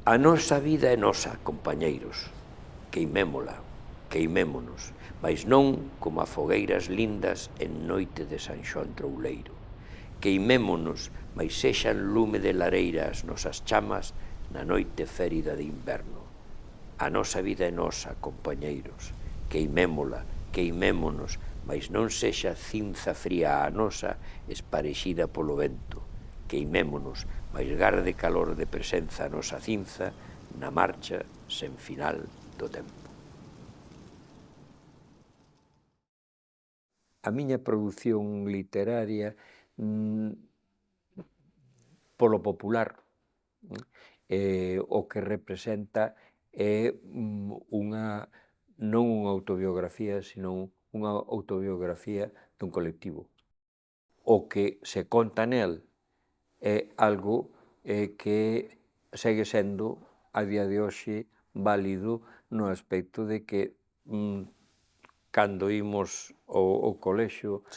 A nosa vida é nosa, compañeiros, queimémola, queimémonos, mais non como a fogueiras lindas en noite de San Xoán Trouleiro. Queimémonos, mais sexan lume de lareira as nosas chamas na noite férida de inverno. A nosa vida é nosa, compañeiros, queimémola, queimémonos, mais non sexa cinza fría a nosa esparexida polo vento. Queimémonos, mais garde calor de presenza a nosa cinza na marcha sen final do tempo. A miña produción literaria polo popular, o que representa é unha non unha autobiografía, sino unha autobiografía dun colectivo. O que se conta nel é algo que segue sendo a día de hoxe válido no aspecto de que cando imos ao colexio,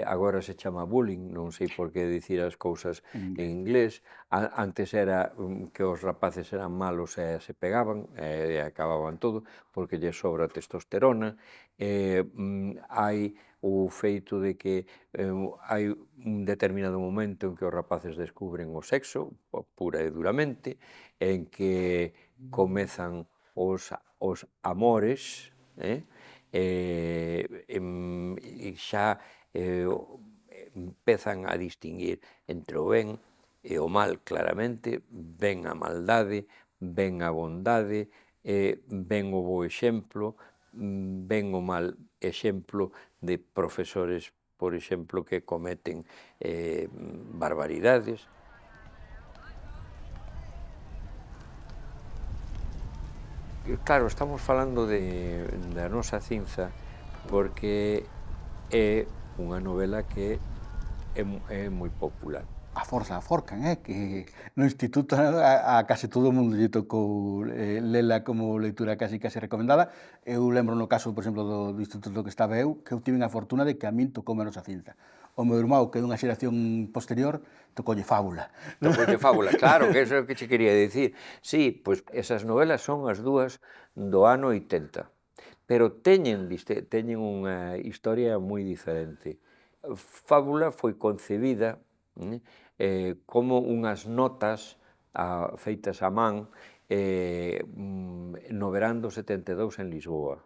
agora se chama bullying, non sei por que dicir as cousas en inglés, antes era que os rapaces eran malos e se pegaban e acababan todo porque lle sobra testosterona, hai o feito de que hai un determinado momento en que os rapaces descubren o sexo, pura e duramente, en que comezan os amores, e xa empezan a distinguir entre o ben e o mal claramente, ven a maldade, ven a bondade, ven o bo exemplo, ven o mal exemplo de profesores, por exemplo, que cometen barbaridades. Claro, estamos falando da nosa cinza porque é unha novela que é moi popular. A forza aforcan, que no instituto a case todo o mundo lle tocou lela como lectura casi recomendada. Eu lembro no caso, por exemplo, do instituto que estaba eu, que eu tive a fortuna de que a min tocou menos a cinza. O meu irmão, que é dunha xeración posterior, tocoulle fábula. Tocoulle fábula, claro, que eso é o que che quería dicir. Sí, pois esas novelas son as dúas do ano 80, pero teñen unha historia moi diferente. Fábula foi concebida como unhas notas feitas a man no verán do 72 en Lisboa.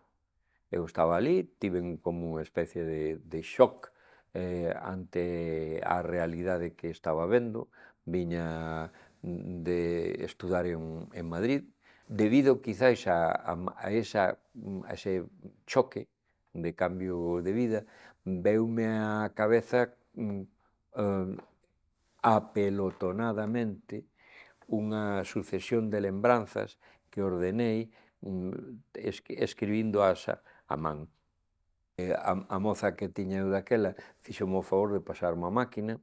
Eu estaba ali, tiven como unha especie de shock ante a realidade que estaba vendo, viña de estudar en Madrid, debido quizáis a ese choque de cambio de vida, veume á cabeza apelotonadamente unha sucesión de lembranzas que ordenei escribíndoas a man. A moza que tiña eu daquela fixome o favor de pasarme a máquina,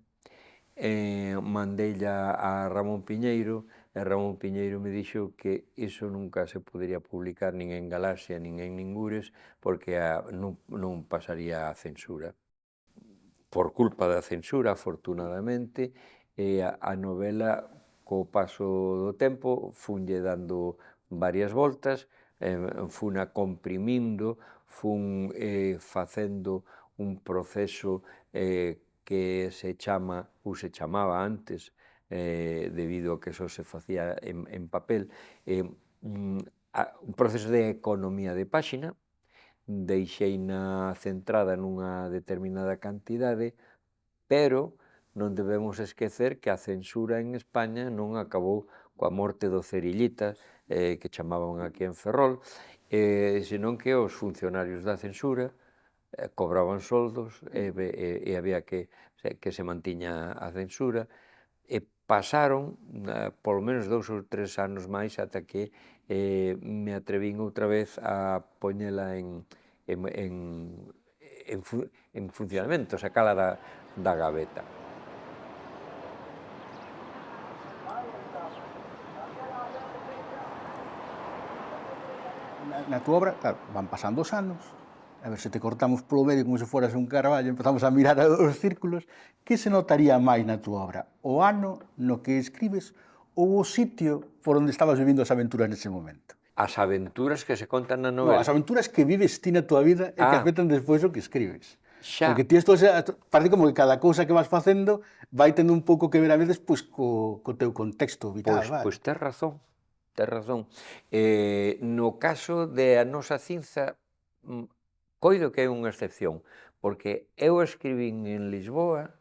mandeilla a Ramón Piñeiro, e Ramón Piñeiro me dixo que iso nunca se podería publicar nin en Galaxia nin en Ningures porque non pasaría a censura. Por culpa da censura, afortunadamente, a novela, co paso do tempo, funlle dando varias voltas, funa comprimindo, fun facendo un proceso que se chama, ou se chamaba antes, debido a que eso se facía en papel, un proceso de economía de páxina, deixeina centrada nunha determinada cantidade, pero non debemos esquecer que a censura en España non acabou coa morte do Cerillita, que chamaban aquí en Ferrol, senón que os funcionarios da censura cobraban soldos e había que se mantiña a censura, e pasaron polo menos 2 ou 3 anos máis ata que me atrevín outra vez a poñela en funcionamento, sacala da gaveta. Na túa obra, claro, van pasando os anos, a ver se te cortamos polo medio como se foras un carballo, empezamos a mirar os círculos, que se notaría máis na túa obra? O ano no que escribes ou o sitio por onde estabas vivindo as aventuras nese momento? As aventuras que se contan na No, as novela. aventuras que vives ti na túa vida e que afectan despois o que escribes. Xa, Porque ti isto parece como que cada cousa que vas facendo vai tendo un pouco que ver a veces pois co teu contexto vital, pois vale? tes razón, tes razón. No caso de A nosa cinza, coido que é unha excepción, porque eu escribín en Lisboa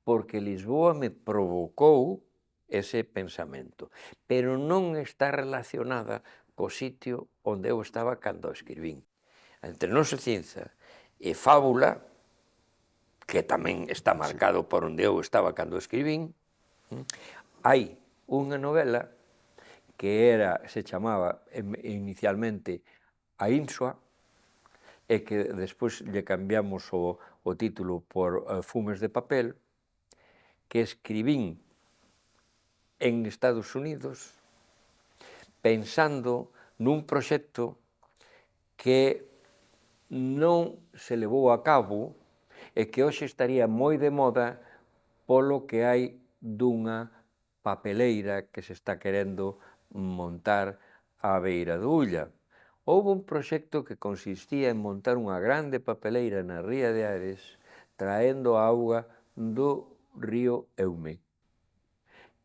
porque Lisboa me provocou ese pensamento, pero non está relacionada co sitio onde eu estaba cando o escribín. Entre Nosa cinza e Fábula, que tamén está Sí. marcado por onde eu estaba cando o escribín, hai unha novela que se chamaba inicialmente A Insua, e que despois lle cambiamos o título por Fumes de papel, que escribín en Estados Unidos pensando nun proxecto que non se levou a cabo e que hoxe estaría moi de moda polo que hai dunha papeleira que se está querendo montar á beira do Ulla. Houve un proxecto que consistía en montar unha grande papeleira na ría de Ares traendo a auga do río Eume.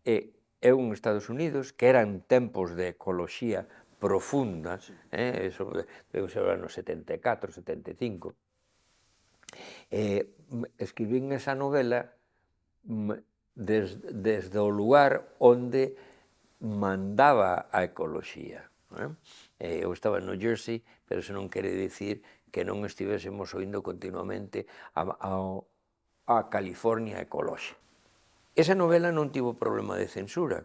É un Estados Unidos que eran tempos de ecoloxía profunda, eso debe ser o ano 74, 75, escribín esa novela desde o lugar onde mandaba a ecoloxía. Eu estaba no Jersey, pero eso non quere dicir que non estivésemos oindo continuamente a California ecolóxica. Esa novela non tivo problema de censura.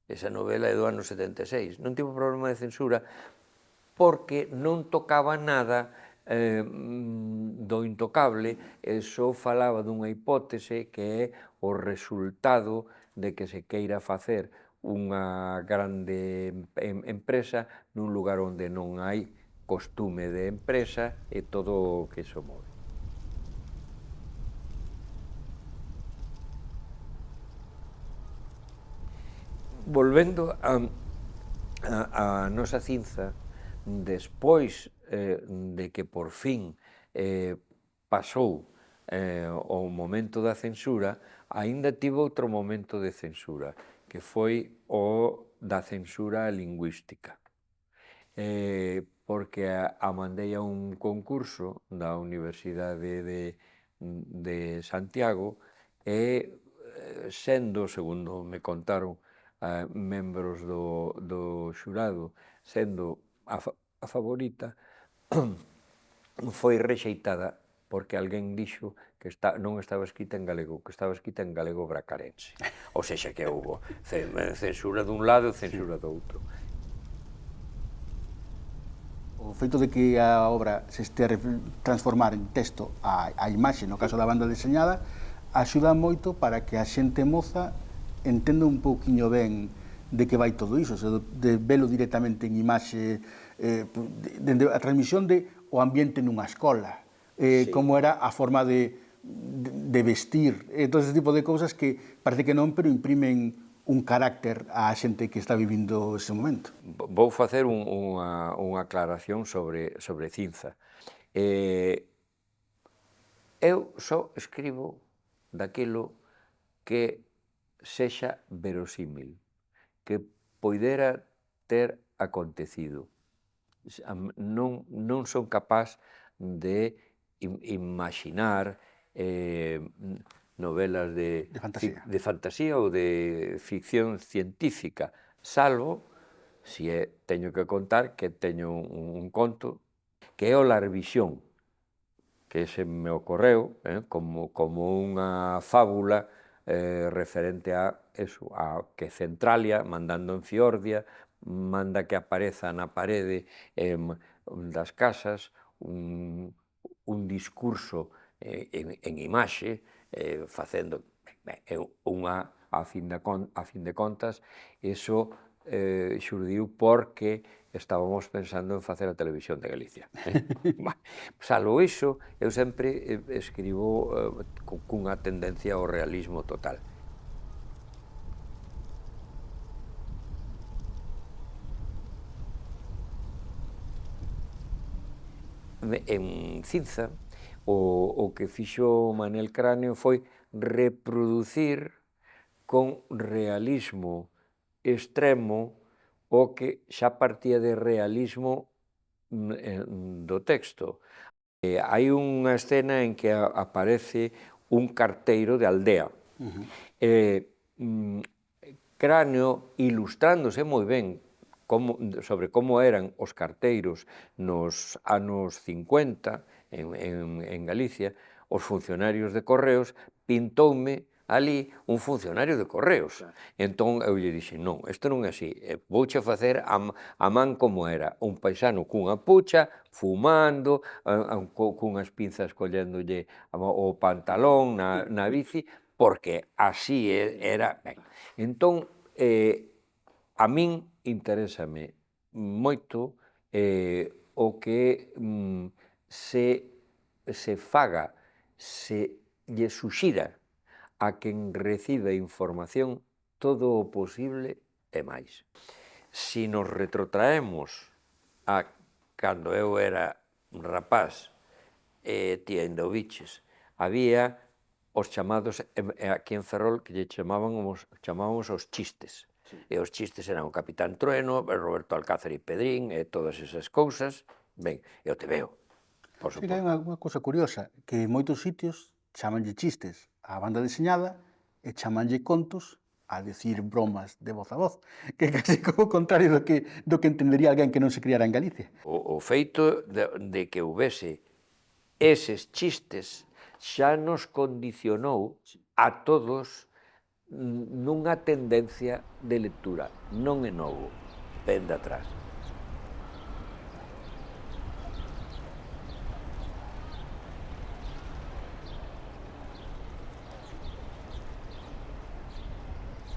Esa novela é do ano 76. Non tivo problema de censura porque non tocaba nada do intocable, só falaba dunha hipótese que é o resultado de que se queira facer unha grande empresa nun lugar onde non hai costume de empresa e todo o que iso move. Volvendo a Nosa cinza, despois de que por fin pasou o momento da censura, aínda tivo outro momento de censura, que foi o da censura lingüística. Porque a mandei a un concurso da Universidade de Santiago e sendo, segundo me contaron membros do xurado, sendo a favorita, foi rexeitada porque alguén dixo que non estaba escrita en galego, que estaba escrita en galego bracarense. Ou sexa que houbo censura dun lado e censura do outro. O feito de que a obra se estea a transformar en texto a imaxe, no caso da banda deseñada, axuda moito para que a xente moza entenda un pouquiño ben de que vai todo iso, de velo directamente en imaxe, a transmisión de o ambiente nunha escola, como era a forma de vestir, todo ese tipo de cousas que parece que non, pero imprimen un carácter á xente que está vivindo ese momento. Vou facer unha aclaración sobre Cinza. Eu só escribo daquilo que sexa verosímil, que poidera ter acontecido. Non son capaz de imaxinar novelas de fantasía ou de ficción científica, salvo si teño que contar que teño un conto que é o Larvisión, que se me ocorreu como unha fábula referente a que Centralia, mandando en Fiordia, manda que apareza na parede das casas un discurso en imaxe, facendo a fin de contas, iso xurdiu porque estábamos pensando en facer a Televisión de Galicia. Salvo iso, eu sempre escribo cunha tendencia ao realismo total. en Cinza, o que fixo Manel Cráneo foi reproducir con realismo extremo o que xa partía de realismo do texto. Hai unha escena en que aparece un carteiro de aldea. Cráneo, ilustrándose moi ben sobre como eran os carteiros nos anos 50 en Galicia, os funcionarios de correos, pintoume ali un funcionario de correos. Entón eu lle dixen, non, isto non é así, vouche facer a man como era, un paisano cunha pucha, fumando, cunhas pinzas colléndolle o pantalón na bici, porque así era. Ben, entón, a min interésame moito o que se faga, se lle suxira a quen recibe información todo o posible e máis. Si nos retrotraemos a cando eu era rapaz, ti ainda o biches, había os chamados, aquí en Ferrol, que lle chamábamos os chistes. E os chistes eran o Capitán Trueno, Roberto Alcázar e Pedrín, e todas esas cousas. Ben, e o tebeo, por Sí que hai suposto. unha cousa curiosa, que en moitos sitios chamanlle chistes á banda deseñada e chamanlle contos a decir bromas de voz a voz, que é casi como o contrario do que entendería alguén que non se criara en Galicia. O feito de que houbese eses chistes xa nos condicionou a todos nunha tendencia de lectura. Non é novo, ven de atrás.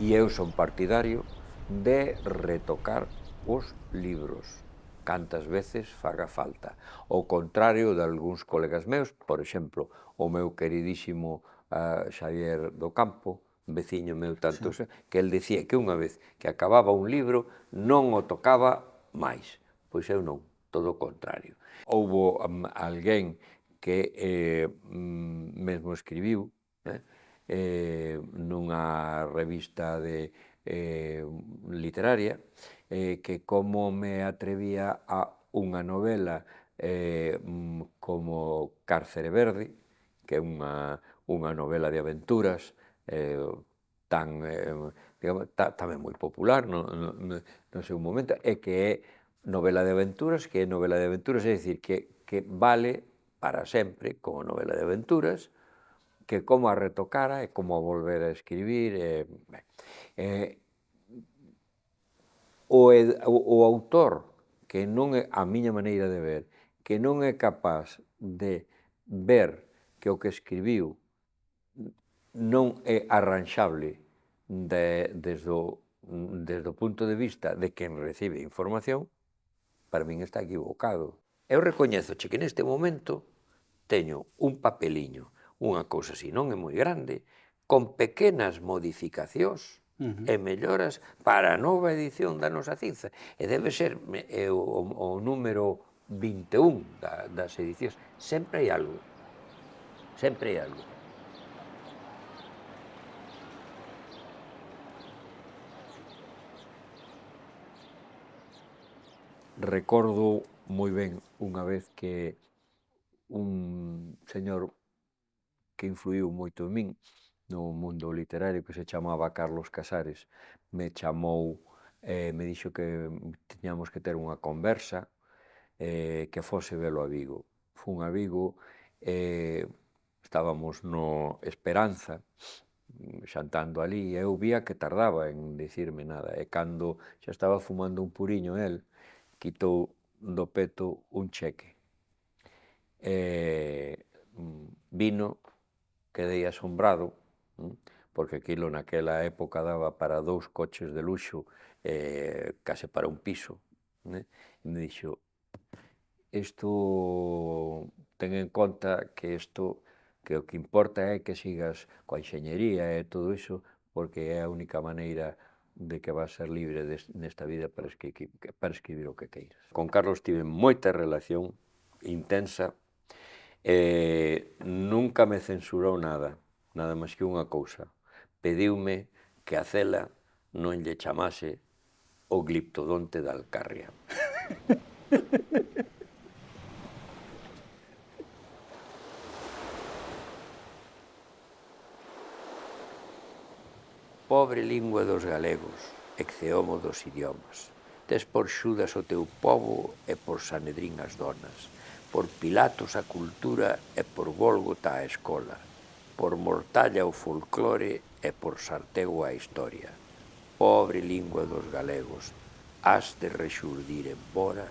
E eu son partidario de retocar os libros cantas veces faga falta. Ao contrario de algúns colegas meus, por exemplo, o meu queridísimo Xavier do Campo, veciño meu tanto, Sí. que el dicía que unha vez que acababa un libro non o tocaba máis. Pois eu non, todo o contrario. Houbo alguén que mesmo escribiu, nunha revista literaria, que como me atrevía a unha novela como Cárcere Verde, que é unha novela de aventuras tamén moi popular no seu momento, e que é novela de aventuras, é dicir, que vale para sempre como novela de aventuras, que como a retocara e como a volver a escribir. O autor, que non é a miña maneira de ver, que non é capaz de ver que o que escribiu non é arranxable desde o punto de vista de quen recibe información, para min está equivocado. Eu recoñezoche que neste momento teño un papeliño, unha cousa así, non é moi grande, con pequenas modificacións e melloras para a nova edición da nosa Cinza. E debe ser o número 21 das edicións. Sempre hai algo. Sempre hai algo. Recordo moi ben unha vez que un señor que influiu moito en min no mundo literario, que se chamaba Carlos Casares, me chamou e me dixo que tiñamos que ter unha conversa, que fose velo a Vigo. Fun a Vigo, estábamos no Esperanza, xantando ali, e eu vía que tardaba en dicirme nada, e cando xa estaba fumando un puriño el, quitou do peto un cheque. Vino, quedei asombrado, porque aquilo naquela época daba para 2 coches de luxo, case para un piso, e me dixo, isto, ten en conta que que o que importa é que sigas coa enxeñería e todo iso, porque é a única maneira de que vas ser libre nesta vida para escribir o que queiras. Con Carlos tive moita relación, intensa, nunca me censurou nada máis que unha cousa. Pediume que a cela non lle chamase o gliptodonte da Alcarria. Pobre lingua dos galegos, ecceomo dos idiomas. Tes por Xudas o teu pobo e por Sanedrín as donas, por Pilatos a cultura e por Gólgota a escola, por Mortalla o folclore e por Sartego a historia. Pobre lingua dos galegos, has de rexurdir embora